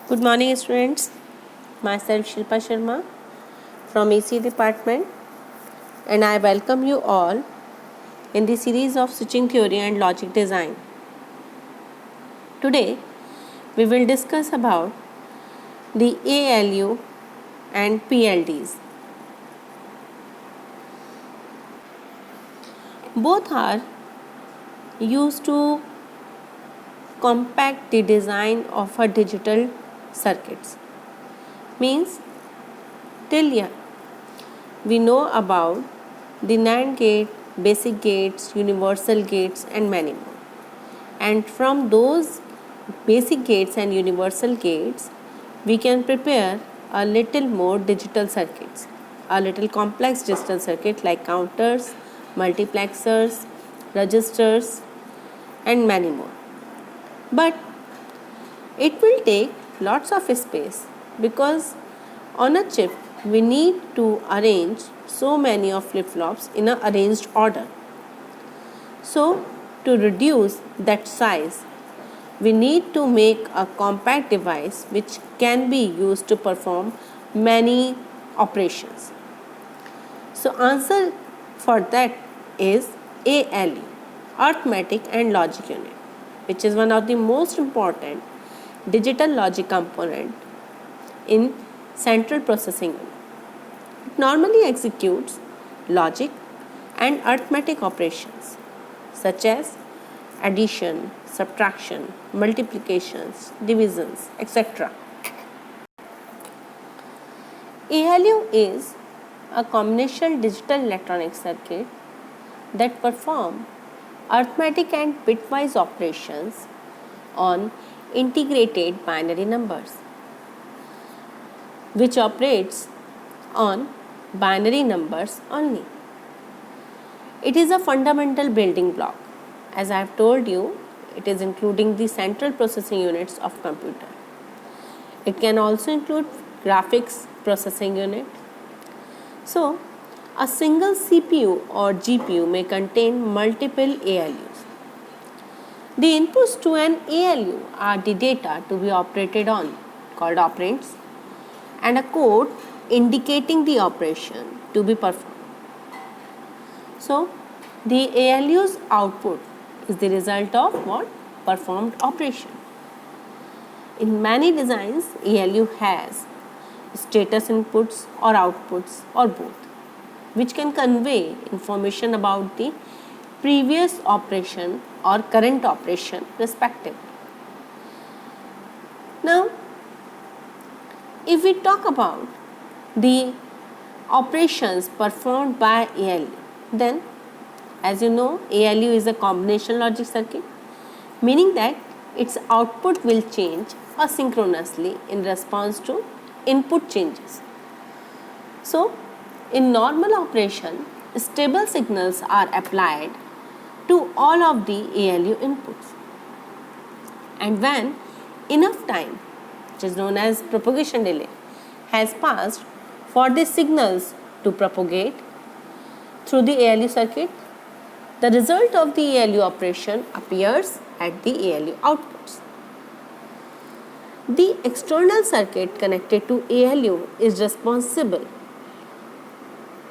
Good morning, students. Myself Shilpa Sharma from EC department, and I welcome you all in the series of switching theory and logic design. Today, we will discuss about the ALU and PLDs. Both are used to compact the design of a digital circuits. Means till here we know about the NAND gate, basic gates, universal gates and many more. And from those basic gates and universal gates, we can prepare a little more digital circuits, a little complex digital circuit like counters, multiplexers, registers and many more. But it will take lots of space because on a chip we need to arrange so many of flip-flops in an arranged order. So to reduce that size, we need to make a compact device which can be used to perform many operations. So answer for that is ALU, arithmetic and logic unit, which is one of the most important digital logic component in central processing unit. It normally executes logic and arithmetic operations such as addition, subtraction, multiplications, divisions, etc. ALU is a combinational digital electronic circuit that perform arithmetic and bitwise operations on integrated binary numbers, which operates on binary numbers only. It is a fundamental building block. As I have told you, it is including the central processing units of computer. It can also include graphics processing unit. So, a single CPU or GPU may contain multiple ALUs. The inputs to an ALU are the data to be operated on, called operands, and a code indicating the operation to be performed. So, the ALU's output is the result of what? Performed operation. In many designs, ALU has status inputs or outputs or both, which can convey information about the previous operation or current operation respectively. Now, if we talk about the operations performed by ALU, then as you know, ALU is a combination logic circuit, meaning that its output will change asynchronously in response to input changes. So, in normal operation, stable signals are applied to all of the ALU inputs. And when enough time, which is known as propagation delay, has passed for the signals to propagate through the ALU circuit, the result of the ALU operation appears at the ALU outputs. The external circuit connected to ALU is responsible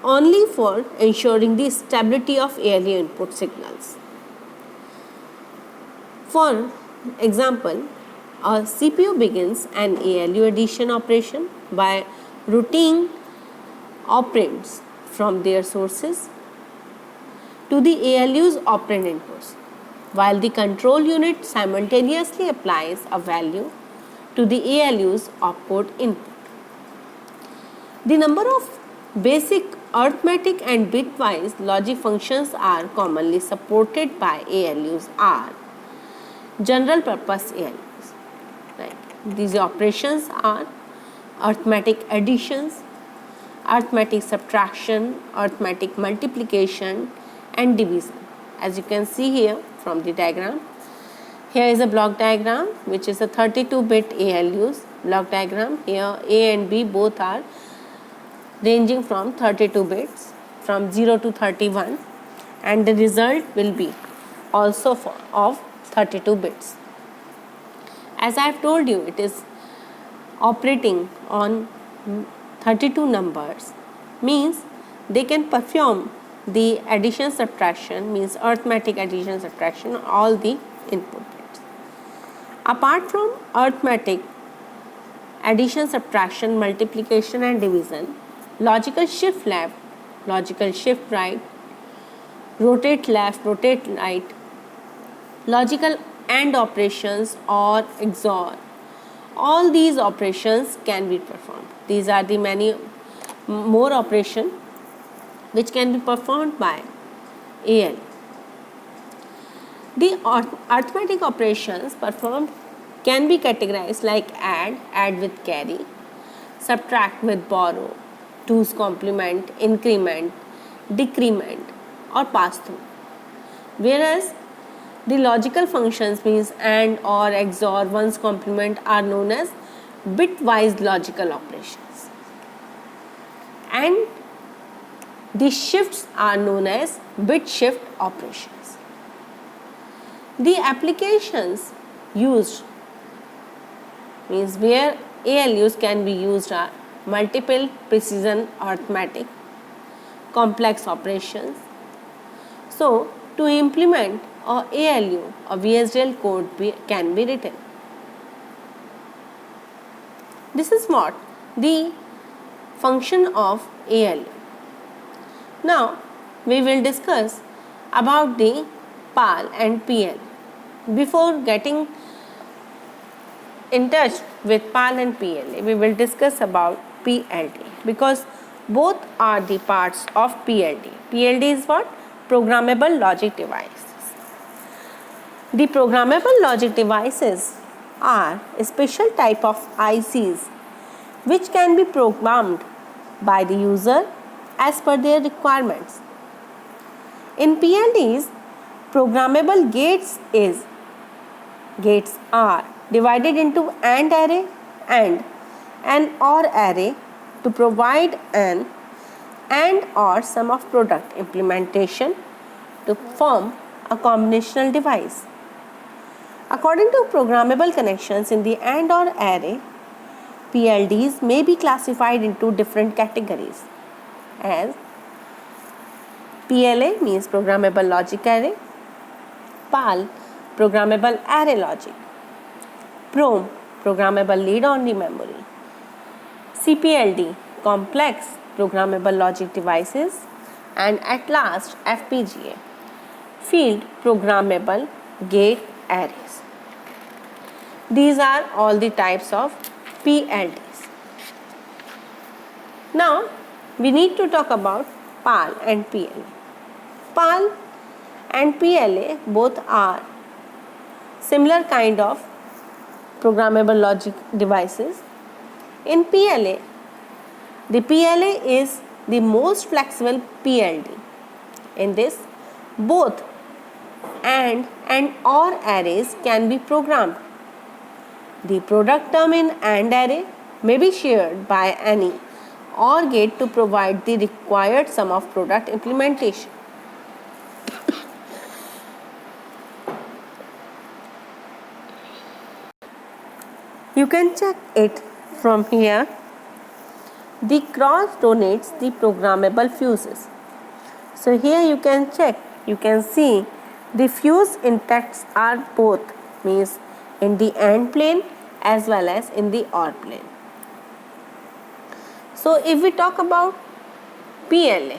only for ensuring the stability of ALU input signals. For example, a CPU begins an ALU addition operation by routing operands from their sources to the ALU's operand inputs, while the control unit simultaneously applies a value to the ALU's output input. The number of basic arithmetic and bitwise logic functions are commonly supported by ALUs are general purpose ALUs. Right. These operations are arithmetic additions, arithmetic subtraction, arithmetic multiplication and division. As you can see here from the diagram, here is a block diagram which is a 32-bit ALUs block diagram. Here A and B both are ranging from 32 bits from 0 to 31, and the result will be also of 32 bits. As I have told you, it is operating on 32 numbers, means they can perform the addition subtraction, means arithmetic addition subtraction, all the input bits. Apart from arithmetic addition subtraction, multiplication and division, logical shift left, logical shift right, rotate left, rotate right, logical AND operations or XOR, all these operations can be performed. These are the many more operations which can be performed by AL. The arithmetic operations performed can be categorized like add with carry, subtract with borrow, 2's complement, increment, decrement or pass through. Whereas the logical functions, means AND or XOR, 1's complement, are known as bitwise logical operations, and the shifts are known as bit shift operations. The applications used, means where ALUs can be used, are multiple precision arithmetic, complex operations. So to implement a ALU, a VHDL code can be written. This is what the function of ALU. Now we will discuss about the PAL and PL. Before getting in touch with PAL and PL, we will discuss about PLD, because both are the parts of PLD. PLD is what? Programmable logic devices. The programmable logic devices are a special type of ICs which can be programmed by the user as per their requirements. In PLDs, programmable gates are divided into AND array and an OR array to provide an AND or sum of product implementation to form a combinational device. According to programmable connections in the AND OR array, PLDs may be classified into different categories as PLA, means programmable logic array, PAL, programmable array logic, PROM, programmable lead only memory, CPLD, complex programmable logic devices, and at last FPGA, field programmable gate arrays. These are all the types of PLDs. Now we need to talk about PAL and PLA. PAL and PLA both are similar kind of programmable logic devices. In PLA, the PLA is the most flexible PLD. In this, both AND and OR arrays can be programmed. The product term in AND array may be shared by any OR gate to provide the required sum of product implementation. You can check it from here. The cross denotes the programmable fuses. So here you can check, you can see the fuse intakes are both, means in the AND plane as well as in the OR plane. So if we talk about PLA,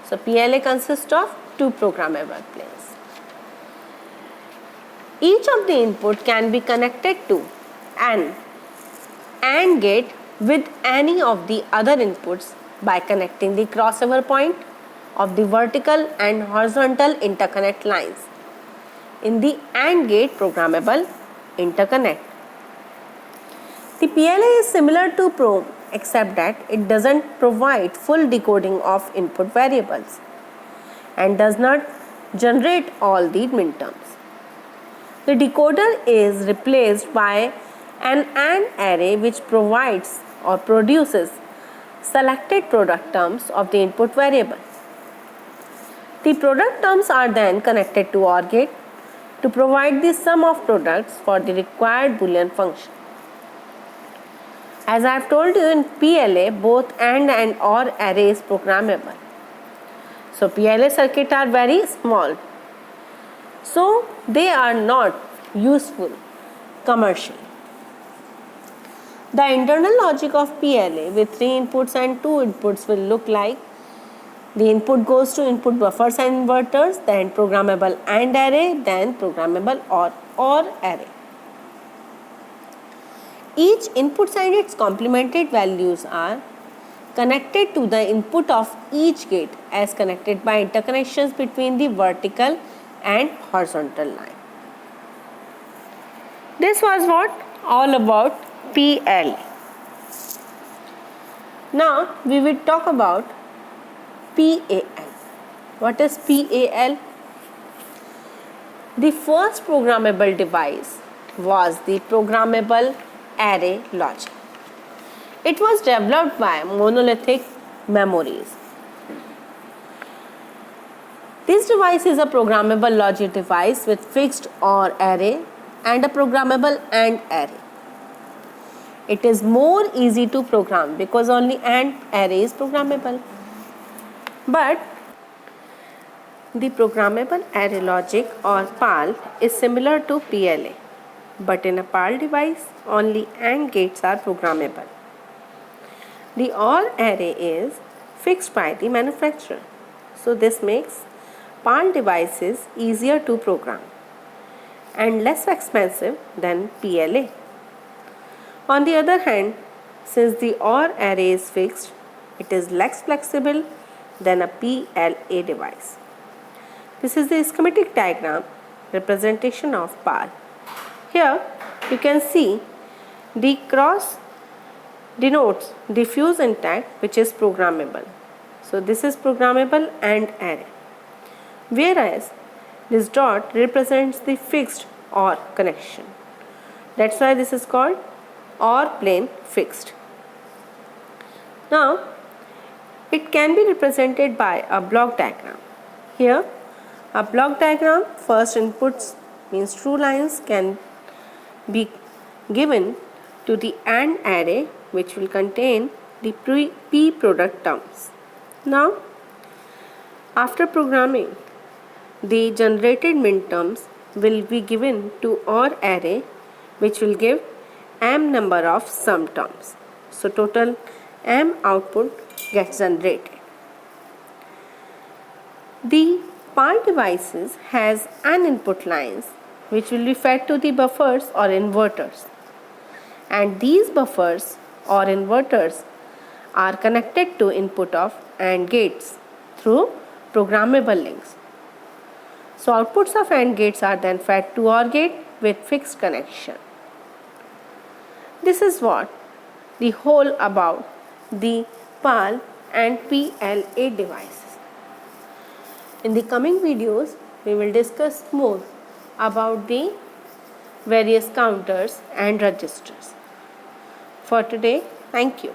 so PLA consists of two programmable planes. Each of the input can be connected to an AND gate with any of the other inputs by connecting the crossover point of the vertical and horizontal interconnect lines in the AND gate programmable interconnect. The PLA is similar to PROM except that it doesn't provide full decoding of input variables and does not generate all the minterms. The decoder is replaced by an AND array which provides or produces selected product terms of the input variable. The product terms are then connected to OR gate to provide the sum of products for the required Boolean function. As I have told you, in PLA both and or array is programmable. So PLA circuits are very small, so they are not useful commercially. The internal logic of PLA with 3 inputs and 2 inputs will look like: the input goes to input buffers and inverters, then programmable AND array, then programmable OR array. Each input and its complemented values are connected to the input of each gate as connected by interconnections between the vertical and horizontal line. This was what all about PLA. Now we will talk about PAL. What is PAL? The first programmable device was the programmable array logic. It was developed by Monolithic Memories. This device is a programmable logic device with fixed OR array and a programmable AND array. It is more easy to program because only AND array is programmable. But the programmable array logic or PAL is similar to PLA, but in a PAL device only AND gates are programmable. The OR array is fixed by the manufacturer, so this makes PAL devices easier to program and less expensive than PLA. On the other hand, since the OR array is fixed, it is less flexible than a PLA device. This is the schematic diagram representation of PAL. Here you can see the cross denotes diffuse intact, which is programmable. So this is programmable AND array, whereas this dot represents the fixed OR connection. That's why this is called OR plane fixed. Now it can be represented by a block diagram. Here a block diagram, first inputs means true lines can be given to the AND array, which will contain the P product terms. Now after programming, the generated minterms will be given to OR array, which will give M number of sum terms. So total M output gets generated. The PAL devices has N input lines which will be fed to the buffers or inverters, and these buffers or inverters are connected to input of AND gates through programmable links. So outputs of AND gates are then fed to OR gate with fixed connection. This is what the whole about the PAL and PLA devices. In the coming videos, we will discuss more about the various counters and registers. For today, thank you.